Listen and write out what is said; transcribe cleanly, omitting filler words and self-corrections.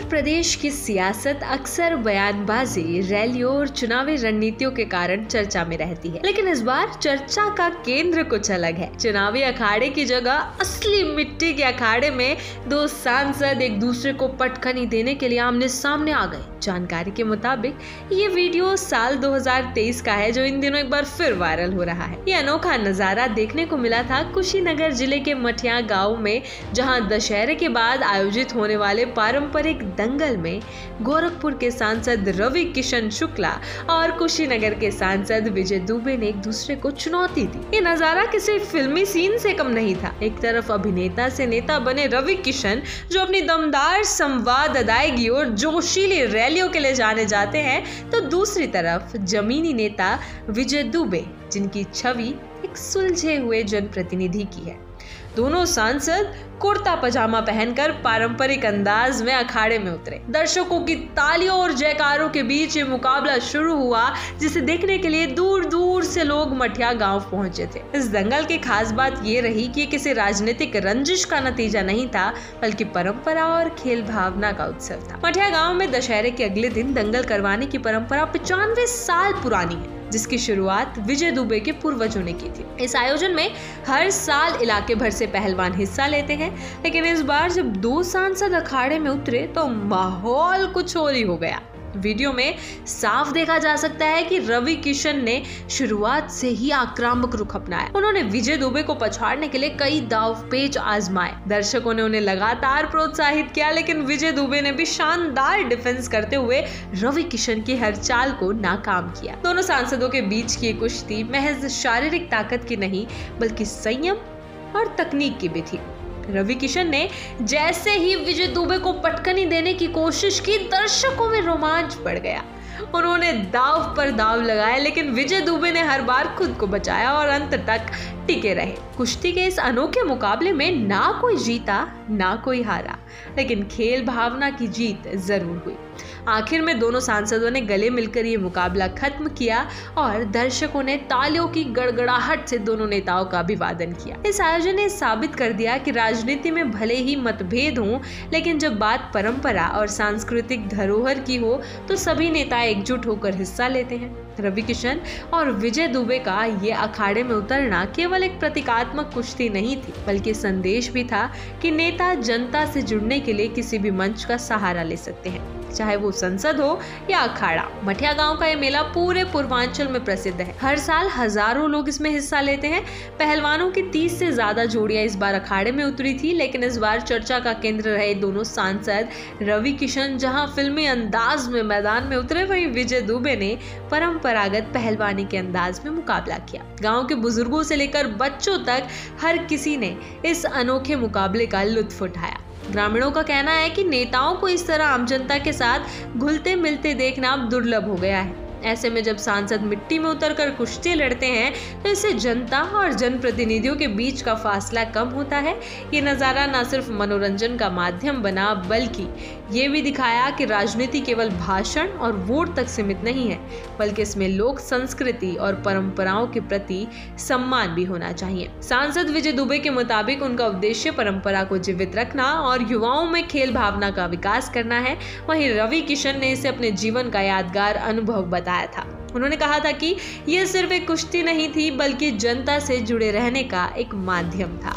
प्रदेश की सियासत अक्सर बयानबाजी, रैलियों और चुनावी रणनीतियों के कारण चर्चा में रहती है, लेकिन इस बार चर्चा का केंद्र कुछ अलग है। चुनावी अखाड़े की जगह असली मिट्टी के अखाड़े में दो सांसद एक दूसरे को पटखनी देने के लिए आमने सामने आ गए। जानकारी के मुताबिक ये वीडियो साल 2023 का है, जो इन दिनों एक बार फिर वायरल हो रहा है। ये अनोखा नजारा देखने को मिला था कुशीनगर जिले के मठिया गांव में, जहां दशहरे के बाद आयोजित होने वाले पारंपरिक दंगल में गोरखपुर के सांसद रवि किशन शुक्ला और कुशीनगर के सांसद विजय दुबे ने एक दूसरे को चुनौती दी। ये नजारा किसी फिल्मी सीन से कम नहीं था। एक तरफ अभिनेता से नेता बने रवि किशन, जो अपनी दमदार संवाद अदायगी और जोशीली रैलियों के लिए जाने जाते हैं, तो दूसरी तरफ जमीनी नेता विजय दुबे, जिनकी छवि एक सुलझे हुए जनप्रतिनिधि की है। दोनों सांसद कुर्ता पजामा पहनकर पारंपरिक अंदाज में अखाड़े में उतरे। दर्शकों की तालियों और जयकारों के बीच ये मुकाबला शुरू हुआ, जिसे देखने के लिए दूर दूर से लोग मठिया गांव पहुंचे थे। इस दंगल की खास बात ये रही कि किसी राजनीतिक रंजिश का नतीजा नहीं था, बल्कि परंपरा और खेल भावना का उत्सव था। मठिया गांव में दशहरे के अगले दिन दंगल करवाने की परंपरा 95 साल पुरानी है, जिसकी शुरुआत विजय दुबे के पूर्वजों ने की थी। इस आयोजन में हर साल इलाके भर से पहलवान हिस्सा लेते हैं, लेकिन इस बार जब दो सांसद अखाड़े में उतरे तो माहौल कुछ और ही हो गया। वीडियो में साफ देखा जा सकता है कि रवि किशन ने शुरुआत से ही आक्रामक रुख अपनाया। उन्होंने विजय दुबे को पछाड़ने के लिए कई दांवपेच आजमाए। दर्शकों ने उन्हें लगातार प्रोत्साहित किया, लेकिन विजय दुबे ने भी शानदार डिफेंस करते हुए रवि किशन की हर चाल को नाकाम किया। दोनों सांसदों के बीच की कुश्ती महज शारीरिक ताकत की नहीं, बल्कि संयम और तकनीक की भी थी। रवि किशन ने जैसे ही विजय दुबे को पटकनी देने की कोशिश की, दर्शकों में रोमांच बढ़ गया। उन्होंने दाव पर दाव लगाए, लेकिन विजय दुबे ने हर बार खुद को बचाया और अंत तक टिके रहे। कुश्ती के इस अनोखे मुकाबले में ना कोई जीता ना कोई हारा, लेकिन खेल भावना की जीत जरूर हुई। आखिर में दोनों सांसदों ने गले मिलकर ये मुकाबला खत्म किया और दर्शकों ने तालियों की गड़गड़ाहट से दोनों नेताओं का अभिवादन किया। इस आयोजन ने साबित कर दिया कि राजनीति में भले ही मतभेद हों, लेकिन जब बात परंपरा और सांस्कृतिक धरोहर की हो तो सभी नेता एकजुट होकर हिस्सा लेते हैं। रवि किशन और विजय दुबे का ये अखाड़े में उतरना केवल एक प्रतीकात्मक कुश्ती नहीं थी, बल्कि संदेश भी था कि नेता जनता से जुड़ने के लिए किसी भी मंच का सहारा ले सकते हैं, चाहे वो संसद हो या अखाड़ा। मठिया गांव का ये मेला पूरे पूर्वांचल में प्रसिद्ध है। हर साल हजारों लोग इसमें हिस्सा लेते हैं। पहलवानों की 30 से ज्यादा जोड़ियां इस बार अखाड़े में उतरी थी, लेकिन इस बार चर्चा का केंद्र रहे दोनों सांसद। रवि किशन जहां फिल्मी अंदाज में मैदान में उतरे, वहीं विजय दुबे ने परंपरागत पहलवानी के अंदाज में मुकाबला किया। गाँव के बुजुर्गों से लेकर बच्चों तक हर किसी ने इस अनोखे मुकाबले का लुत्फ उठाया। ग्रामीणों का कहना है कि नेताओं को इस तरह आम जनता के साथ घुलते मिलते देखना अब दुर्लभ हो गया है। ऐसे में जब सांसद मिट्टी में उतरकर कुश्ती लड़ते हैं, तो इससे जनता और जनप्रतिनिधियों के बीच का फासला कम होता है। ये नज़ारा न सिर्फ मनोरंजन का माध्यम बना, बल्कि ये भी दिखाया कि राजनीति केवल भाषण और वोट तक सीमित नहीं है, बल्कि इसमें लोक संस्कृति और परंपराओं के प्रति सम्मान भी होना चाहिए। सांसद विजय दुबे के मुताबिक उनका उद्देश्य परंपरा को जीवित रखना और युवाओं में खेल भावना का विकास करना है। वहीं रवि किशन ने इसे अपने जीवन का यादगार अनुभव बताया था। उन्होंने कहा था कि यह सिर्फ एक कुश्ती नहीं थी, बल्कि जनता से जुड़े रहने का एक माध्यम था।